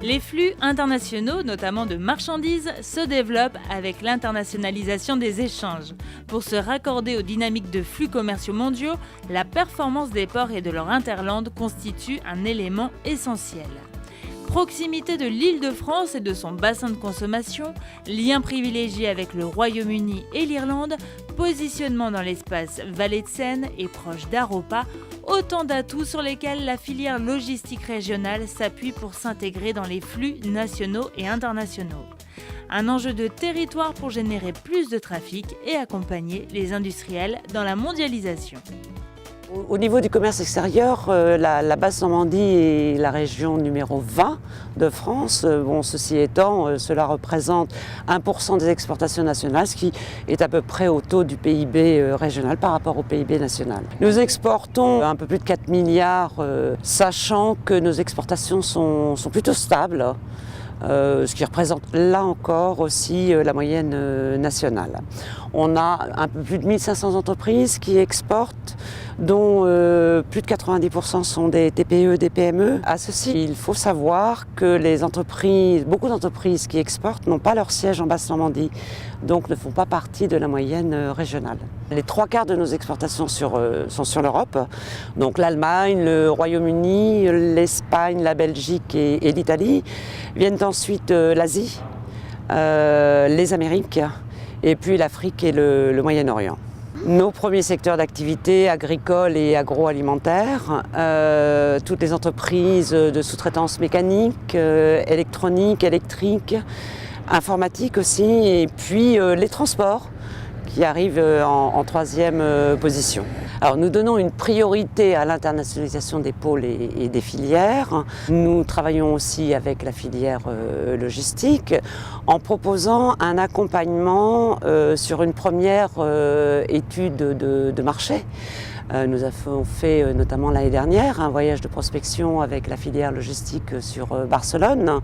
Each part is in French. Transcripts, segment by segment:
Les flux internationaux, notamment de marchandises, se développent avec l'internationalisation des échanges. Pour se raccorder aux dynamiques de flux commerciaux mondiaux, la performance des ports et de leur hinterland constitue un élément essentiel. Proximité de l'Île-de-France et de son bassin de consommation, lien privilégié avec le Royaume-Uni et l'Irlande, positionnement dans l'espace Vallée de Seine et proche d'Aropa, autant d'atouts sur lesquels la filière logistique régionale s'appuie pour s'intégrer dans les flux nationaux et internationaux. Un enjeu de territoire pour générer plus de trafic et accompagner les industriels dans la mondialisation. Au niveau du commerce extérieur, la Basse-Normandie est la région numéro 20 de France. Ceci étant, cela représente 1% des exportations nationales, ce qui est à peu près au taux du PIB régional par rapport au PIB national. Nous exportons un peu plus de 4 milliards, sachant que nos exportations sont plutôt stables. Ce qui représente là encore aussi la moyenne nationale. On a un peu plus de 1500 entreprises qui exportent, dont plus de 90% sont des TPE, des PME. À ceci, il faut savoir que beaucoup d'entreprises qui exportent n'ont pas leur siège en Basse-Normandie, donc ne font pas partie de la moyenne régionale. Les 3/4 de nos exportations sont sur l'Europe, donc l'Allemagne, le Royaume-Uni, l'Espagne, la Belgique et l'Italie. Viennent ensuite l'Asie, les Amériques et puis l'Afrique et le Moyen-Orient. Nos premiers secteurs d'activité agricoles et agroalimentaires, toutes les entreprises de sous-traitance mécanique, électronique, électrique, informatique aussi, et puis les transports qui arrivent en troisième position. Alors nous donnons une priorité à l'internationalisation des pôles et des filières. Nous travaillons aussi avec la filière logistique en proposant un accompagnement sur une première étude de marché. Nous avons fait notamment l'année dernière un voyage de prospection avec la filière logistique sur Barcelone.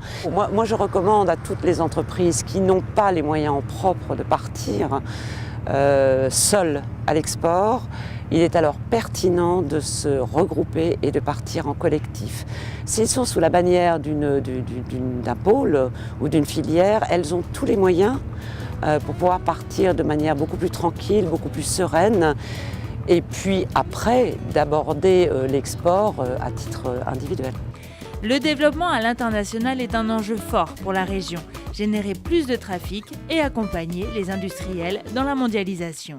Moi je recommande à toutes les entreprises qui n'ont pas les moyens en propre de partir seules à l'export. Il est alors pertinent de se regrouper et de partir en collectif. S'ils sont sous la bannière d'un pôle ou d'une filière, elles ont tous les moyens pour pouvoir partir de manière beaucoup plus tranquille, beaucoup plus sereine, et puis après d'aborder l'export à titre individuel. Le développement à l'international est un enjeu fort pour la région, générer plus de trafic et accompagner les industriels dans la mondialisation.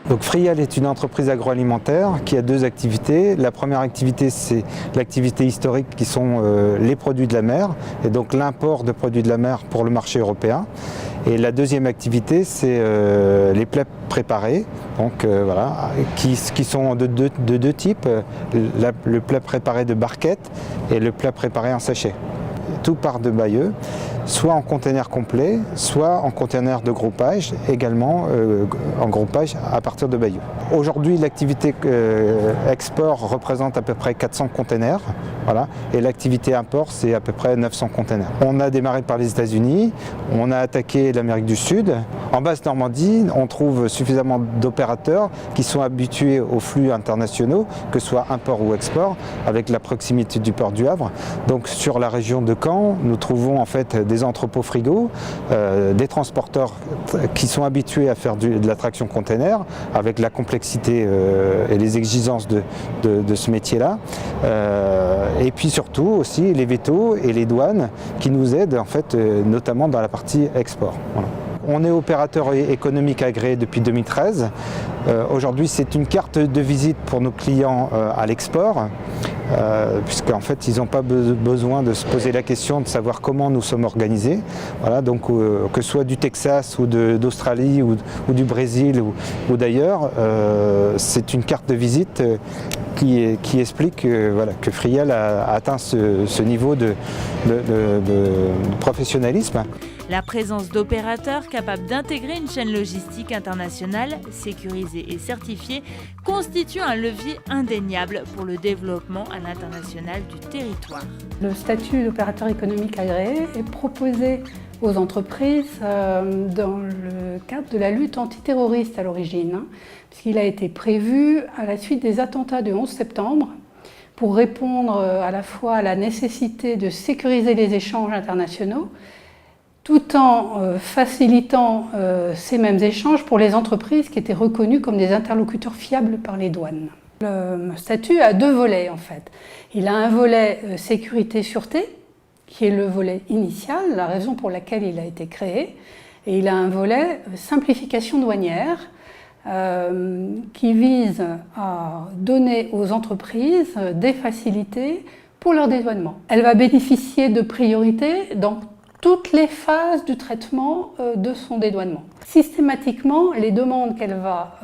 Donc Frial est une entreprise agroalimentaire qui a deux activités. La première activité, c'est l'activité historique qui sont les produits de la mer, et donc l'import de produits de la mer pour le marché européen. Et la deuxième activité, c'est les plats préparés, donc, qui sont de deux types, le plat préparé de barquette et le plat préparé en sachet. Tout part de Bayeux, soit en conteneur complet, soit en conteneur de groupage, également en groupage à partir de Bayeux. Aujourd'hui, l'activité export représente à peu près 400 conteneurs, et l'activité import, c'est à peu près 900 conteneurs. On a démarré par les États-Unis, on a attaqué l'Amérique du Sud. En Basse-Normandie, on trouve suffisamment d'opérateurs qui sont habitués aux flux internationaux, que ce soit import ou export, avec la proximité du port du Havre. Donc sur la région de Caen, nous trouvons en fait des entrepôts frigos, des transporteurs qui sont habitués à faire de la traction container, avec la complexité et les exigences de ce métier-là. Et puis surtout aussi les vétos et les douanes qui nous aident en fait, notamment dans la partie export. Voilà. On est opérateur économique agréé depuis 2013. Aujourd'hui, c'est une carte de visite pour nos clients à l'export, puisqu'en fait, ils n'ont pas besoin de se poser la question de savoir comment nous sommes organisés. Voilà, donc, que ce soit du Texas ou d'Australie ou du Brésil ou d'ailleurs, c'est une carte de visite qui explique que Frial a atteint ce niveau de professionnalisme. La présence d'opérateurs capables d'intégrer une chaîne logistique internationale, sécurisée et certifiée, constitue un levier indéniable pour le développement à l'international du territoire. Le statut d'opérateur économique agréé est proposé aux entreprises dans le cadre de la lutte antiterroriste à l'origine, puisqu'il a été prévu à la suite des attentats du 11 septembre pour répondre à la fois à la nécessité de sécuriser les échanges internationaux, tout en facilitant ces mêmes échanges pour les entreprises qui étaient reconnues comme des interlocuteurs fiables par les douanes. Le statut a deux volets en fait. Il a un volet sécurité-sûreté, qui est le volet initial, la raison pour laquelle il a été créé, et il a un volet simplification douanière, qui vise à donner aux entreprises des facilités pour leur dédouanement. Elle va bénéficier de priorité dans toutes les phases du traitement de son dédouanement. Systématiquement, les demandes qu'elle va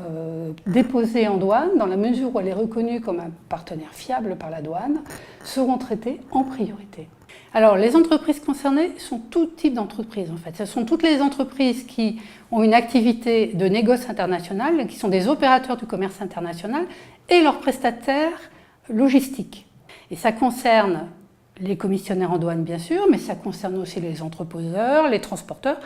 déposer en douane, dans la mesure où elle est reconnue comme un partenaire fiable par la douane, seront traitées en priorité. Alors, les entreprises concernées sont tout type d'entreprises en fait. Ce sont toutes les entreprises qui ont une activité de négoce international, qui sont des opérateurs du commerce international et leurs prestataires logistiques. Et ça concerne les commissionnaires en douane bien sûr, mais ça concerne aussi les entreposeurs, les transporteurs,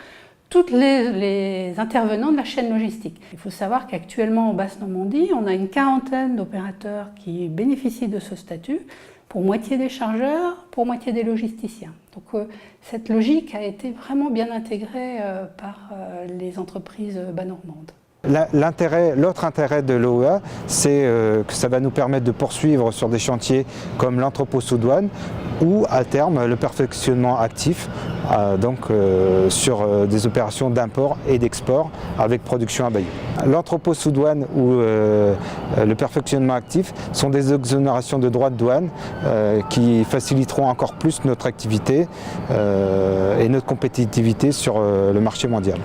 toutes les intervenants de la chaîne logistique. Il faut savoir qu'actuellement en Basse-Normandie, on a une quarantaine d'opérateurs qui bénéficient de ce statut, pour moitié des chargeurs, pour moitié des logisticiens. Donc cette logique a été vraiment bien intégrée par les entreprises bas-normandes. L'autre intérêt de l'OEA, c'est que ça va nous permettre de poursuivre sur des chantiers comme l'entrepôt sous douane ou à terme le perfectionnement actif, sur des opérations d'import et d'export avec production à Bayeux. L'entrepôt sous douane ou le perfectionnement actif sont des exonérations de droits de douane qui faciliteront encore plus notre activité et notre compétitivité sur le marché mondial.